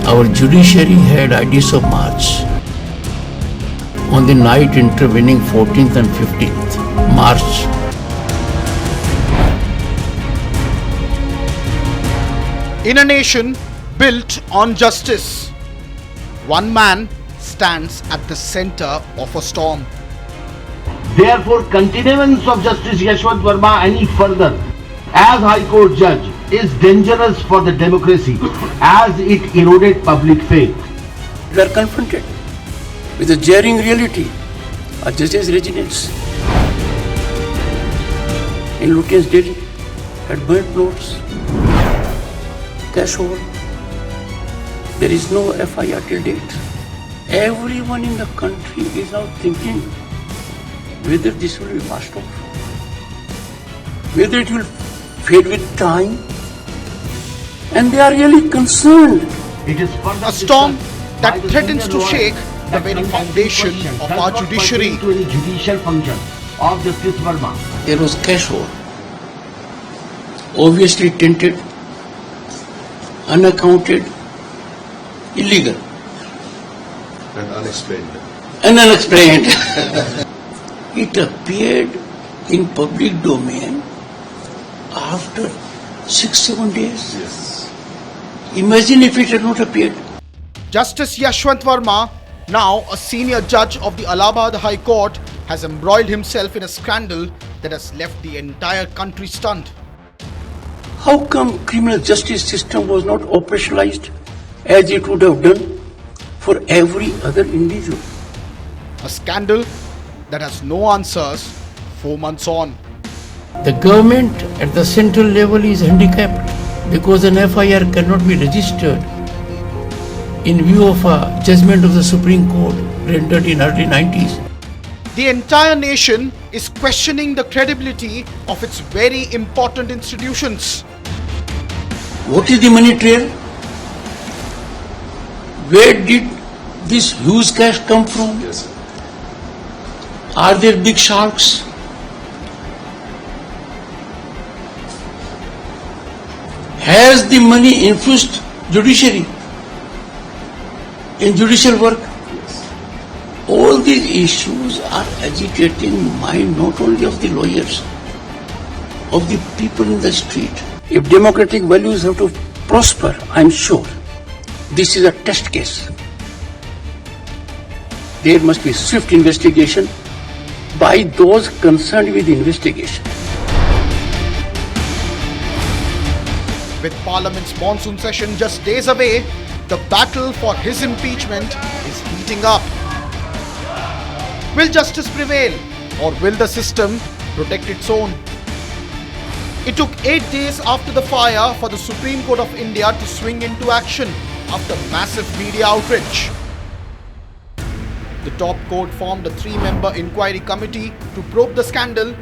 Our judiciary had ideas of march. On the night intervening 14th and 15th March, in a nation built on justice, one man stands at the center of a storm. Therefore, continuance of Justice Yashwant Verma any further as High Court judge is dangerous for the democracy as it eroded public faith. we are confronted with a jarring reality. A judge's residence in Lutyens Delhi had burnt notes, cash over. There is no FIR till date. Everyone in the country is now thinking whether this will be passed off, whether it will fade with time, and they are really concerned. It is A storm that threatens to shake the very foundation of our judiciary. To any judicial function of Justice Verma. There was cash over, obviously tainted, unaccounted, illegal, and unexplained. and unexplained. It appeared in public domain after 6-7 days. Yes. Imagine if it had not appeared. Justice Yashwant Verma, now a senior judge of the Allahabad High Court, has embroiled himself in a scandal that has left the entire country stunned. How come criminal justice system was not operationalized as it would have done for every other individual? A scandal that has no answers 4 months on. The government at the central level is handicapped because an FIR cannot be registered in view of a judgment of the Supreme Court rendered in early 90s. The entire nation is questioning the credibility of its very important institutions. What is the money trail? Where did this huge cash come from? Yes. Are there big sharks? Has the money influenced judiciary in judicial work? All these issues are agitating mind not only of the lawyers, of the people in the street. If democratic values have to prosper, I'm sure this is a test case. There must be swift investigation by those concerned with investigation. With Parliament's monsoon session just days away, the battle for his impeachment is heating up. Will justice prevail, or will the system protect its own? It took 8 days after the fire for the Supreme Court of India to swing into action after massive media outrage. The top court formed a 3-member inquiry committee to probe the scandal,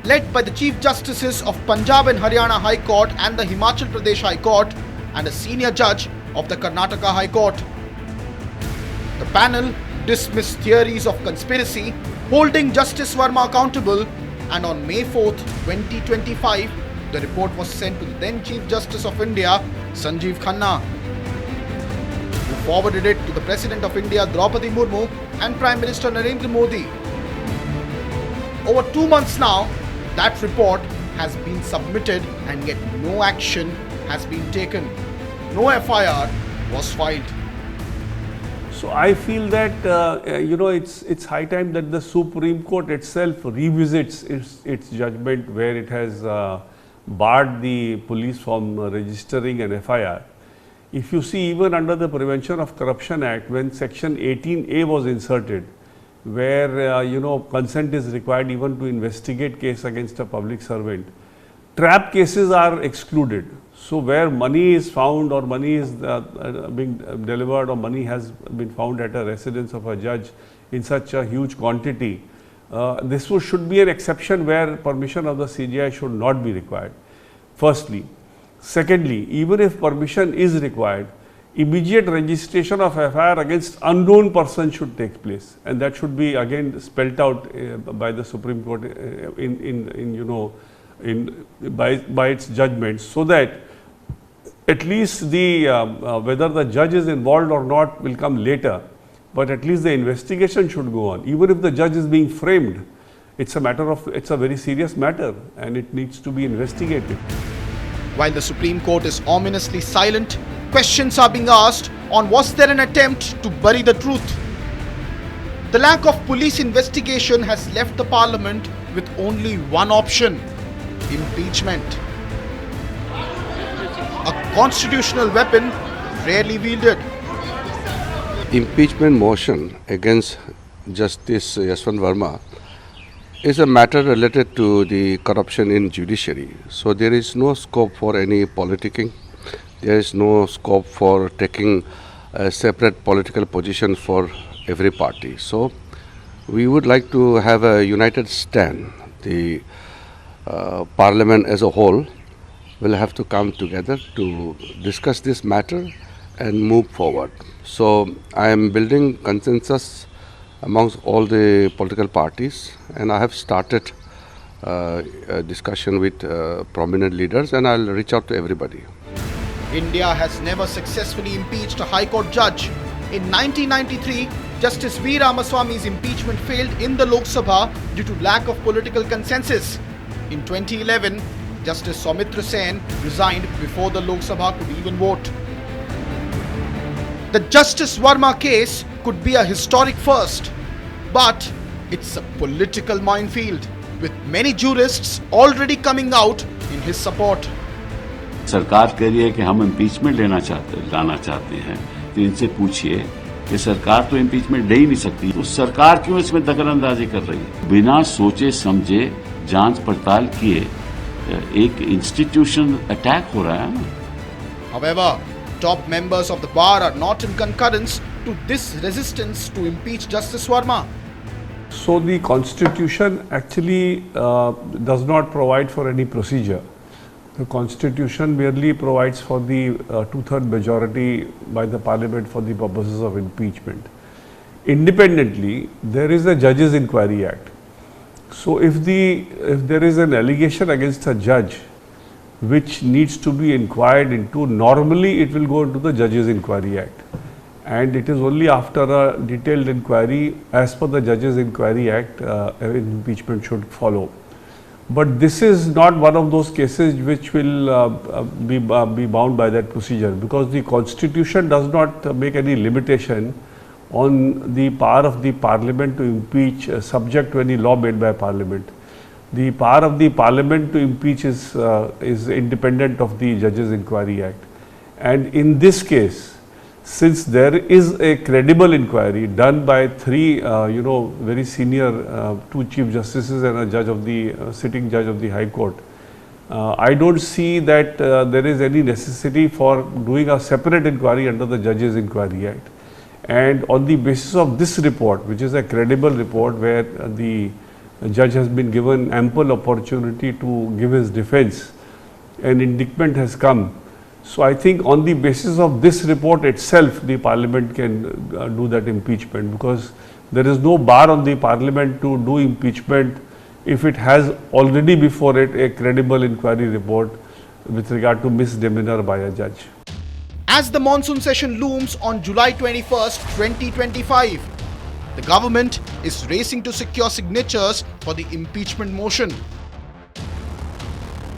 led by the Chief Justices of Punjab and Haryana High Court and the Himachal Pradesh High Court and a senior judge of the Karnataka High Court. The panel dismissed theories of conspiracy, holding Justice Verma accountable, and on May 4th, 2025, the report was sent to the then Chief Justice of India, Sanjeev Khanna, who forwarded it to the President of India, Draupadi Murmu, and Prime Minister Narendra Modi. Over 2 months now, that report has been submitted and yet no action has been taken. No FIR was filed. So I feel that it's high time that the Supreme Court itself revisits its judgment where it has barred the police from registering an FIR. If you see, even under the Prevention of Corruption Act, when Section 18A was inserted, where consent is required even to investigate case against a public servant, trap cases are excluded. So where money is found or money is being delivered or money has been found at a residence of a judge in such a huge quantity, this should be an exception where permission of the CJI should not be required, firstly. Secondly, even if permission is required, immediate registration of FIR against unknown person should take place, and that should be again spelt out by the Supreme Court by its judgment, so that at least the whether the judge is involved or not will come later, but at least the investigation should go on. Even if the judge is being framed, it's a very serious matter and it needs to be investigated. While the Supreme Court is ominously silent, questions are being asked on was there an attempt to bury the truth. The lack of police investigation has left the Parliament with only one option: impeachment. A constitutional weapon rarely wielded. Impeachment motion against Justice Verma is a matter related to the corruption in judiciary. So there is no scope for any politicking. There is no scope for taking a separate political position for every party. So we would like to have a united stand. The Parliament as a whole will have to come together to discuss this matter and move forward. So I am building consensus amongst all the political parties, and I have started a discussion with prominent leaders, and I'll reach out to everybody. India has never successfully impeached a High Court judge. In 1993, Justice V. Ramaswamy's impeachment failed in the Lok Sabha due to lack of political consensus. In 2011, Justice Soumitra Sen resigned before the Lok Sabha could even vote. The Justice Verma case could be a historic first, but it's a political minefield, with many jurists already coming out in his support. सरकार कह रही है कि हम impeachment लाना चाहते हैं, तो इनसे पूछिए कि सरकार तो इम्पीचमेंट ले ही नहीं सकती, तो सरकार क्यों इसमें दखलंदाजी कर रही है? बिना सोचे समझे जांच पड़ताल किए एक इंस्टीट्यूशन अटैक हो रहा है ना. However, top members of the bar are not in concurrence to this resistance to impeach Justice Verma. So the Constitution actually does not provide for any procedure. The Constitution merely provides for the two-third majority by the Parliament for the purposes of impeachment. Independently, there is a Judges Inquiry Act. So if there is an allegation against a judge which needs to be inquired into, normally it will go into the Judges Inquiry Act. And it is only after a detailed inquiry, as per the Judges Inquiry Act, impeachment should follow. But this is not one of those cases which will be bound by that procedure, because the Constitution does not make any limitation on the power of the Parliament to impeach subject to any law made by Parliament. The power of the Parliament to impeach is independent of the Judges Inquiry Act. And in this case, since there is a credible inquiry done by three, very senior, two Chief Justices and a judge of the sitting judge of the High Court, I don't see that there is any necessity for doing a separate inquiry under the Judges Inquiry Act. And on the basis of this report, which is a credible report where the judge has been given ample opportunity to give his defense, an indictment has come. So I think on the basis of this report itself, the Parliament can do that impeachment, because there is no bar on the Parliament to do impeachment if it has already before it a credible inquiry report with regard to misdemeanor by a judge. As the monsoon session looms on July 21st, 2025, the government is racing to secure signatures for the impeachment motion.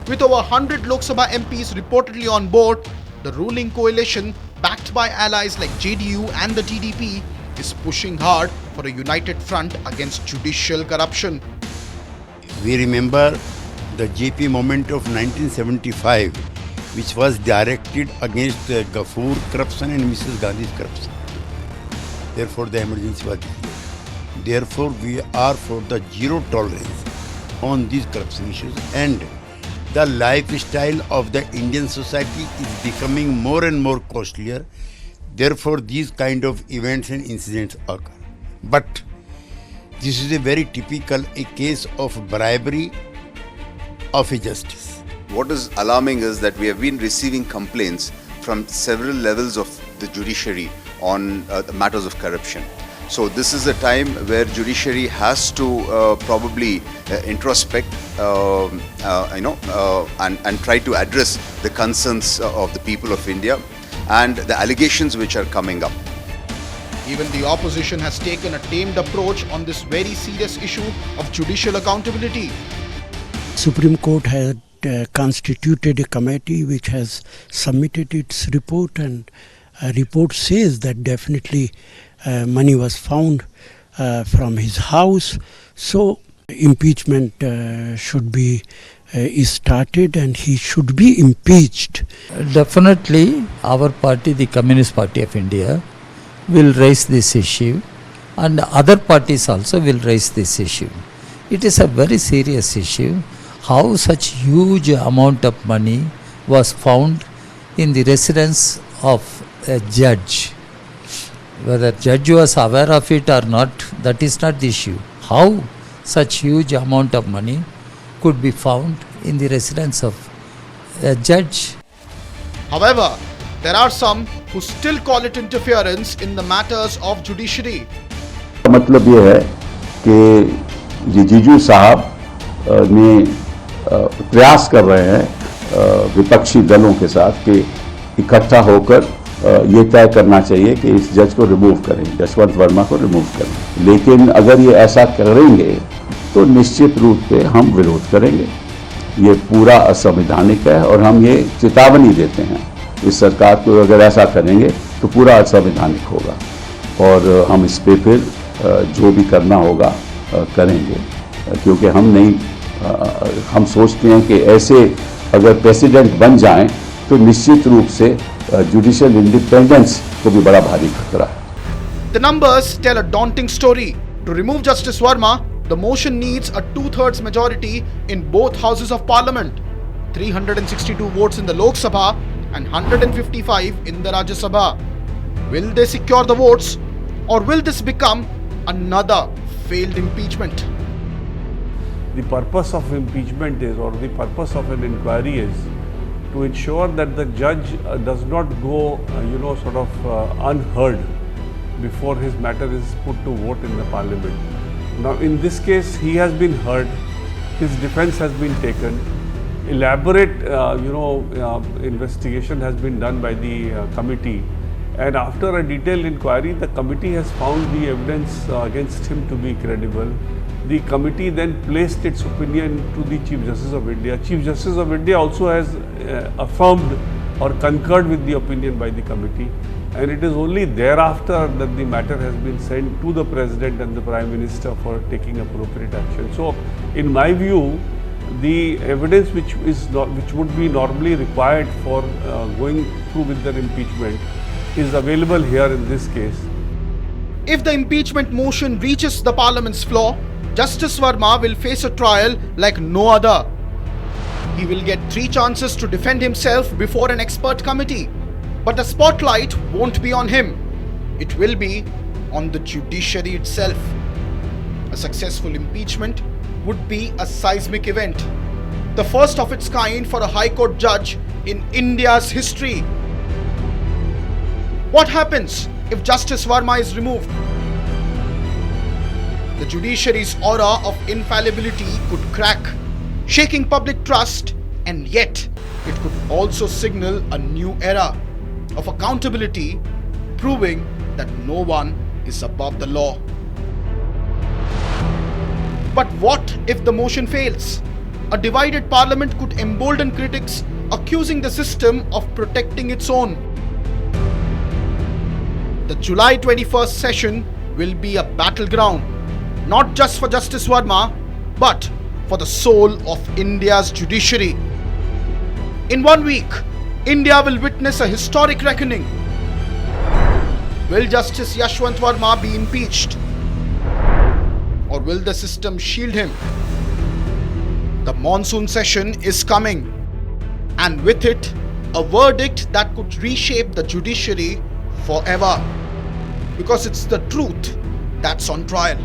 With over 100 Lok Sabha MPs reportedly on board, the ruling coalition, backed by allies like JDU and the TDP, is pushing hard for a united front against judicial corruption. We remember the JP moment of 1975, which was directed against Ghafoor corruption and Mrs. Gandhi's corruption. Therefore, the emergency was declared. Therefore, we are for the zero tolerance on these corruption issues, and the lifestyle of the Indian society is becoming more and more costlier. Therefore, these kind of events and incidents occur. But this is a very typical case of bribery of a justice. What is alarming is that we have been receiving complaints from several levels of the judiciary on matters of corruption. So this is a time where judiciary has to probably introspect, and try to address the concerns of the people of India and the allegations which are coming up. Even the opposition has taken a tamed approach on this very serious issue of judicial accountability. Supreme Court had constituted a committee which has submitted its report, and a report says that definitely money was found from his house. So impeachment should be started and he should be impeached. Definitely our party, the Communist Party of India, will raise this issue, and other parties also will raise this issue. It is a very serious issue. How such huge amount of money was found in the residence of a judge. Whether judge was aware of it or not, that is not the issue. How such huge amount of money could be found in the residence of a judge. However, there are some who still call it interference in the matters of judiciary. मतलब ये है कि जीजू साहब ने प्रयास कर रहे हैं विपक्षी दलों के साथ कि इकट्ठा होकर ये तय करना चाहिए कि इस जज को रिमूव करें, जसवंत वर्मा को रिमूव करें। लेकिन अगर ये ऐसा करेंगे तो निश्चित रूप से हम विरोध करेंगे। ये पूरा असंवैधानिक है और हम ये चेतावनी देते हैं इस सरकार को, अगर ऐसा करेंगे तो पूरा असंवैधानिक होगा और हम इस पे फिर जो भी करना होगा करेंगे, क्योंकि हम सोचते हैं कि ऐसे अगर प्रेसिडेंट बन जाएं तो निश्चित रूप से जुडिशियल इंडिपेंडेंस को भी बड़ा भारी खतरा है। The numbers tell a daunting story. To remove Justice Verma, the motion needs a 2/3 majority in both houses of parliament, 362 votes in the Lok Sabha and 155 in the Rajya Sabha. Will they secure the votes, or will this become another failed impeachment? The purpose of impeachment is, or the purpose of an inquiry is, to ensure that the judge does not go, unheard before his matter is put to vote in the parliament. Now, in this case, he has been heard, his defense has been taken, elaborate, investigation has been done by the committee, and after a detailed inquiry, the committee has found the evidence against him to be credible. The committee then placed its opinion to the Chief Justice of India. Chief Justice of India also has affirmed or concurred with the opinion by the committee, and it is only thereafter that the matter has been sent to the President and the Prime Minister for taking appropriate action. So, in my view, the evidence which would be normally required for going through with the impeachment is available here in this case. If the impeachment motion reaches the parliament's floor, Justice Verma will face a trial like no other. He will get 3 chances to defend himself before an expert committee. But the spotlight won't be on him. It will be on the judiciary itself. A successful impeachment would be a seismic event, the first of its kind for a High Court judge in India's history. What happens if Justice Verma is removed? The judiciary's aura of infallibility could crack, shaking public trust, and yet it could also signal a new era of accountability, proving that no one is above the law. But what if the motion fails? A divided parliament could embolden critics, accusing the system of protecting its own. The July 21st session will be a battleground, not just for Justice Verma, but for the soul of India's judiciary. In 1 week, India will witness a historic reckoning. Will Justice Yashwant Verma be impeached? Or will the system shield him? The monsoon session is coming, and with it, a verdict that could reshape the judiciary forever. Because it's the truth that's on trial.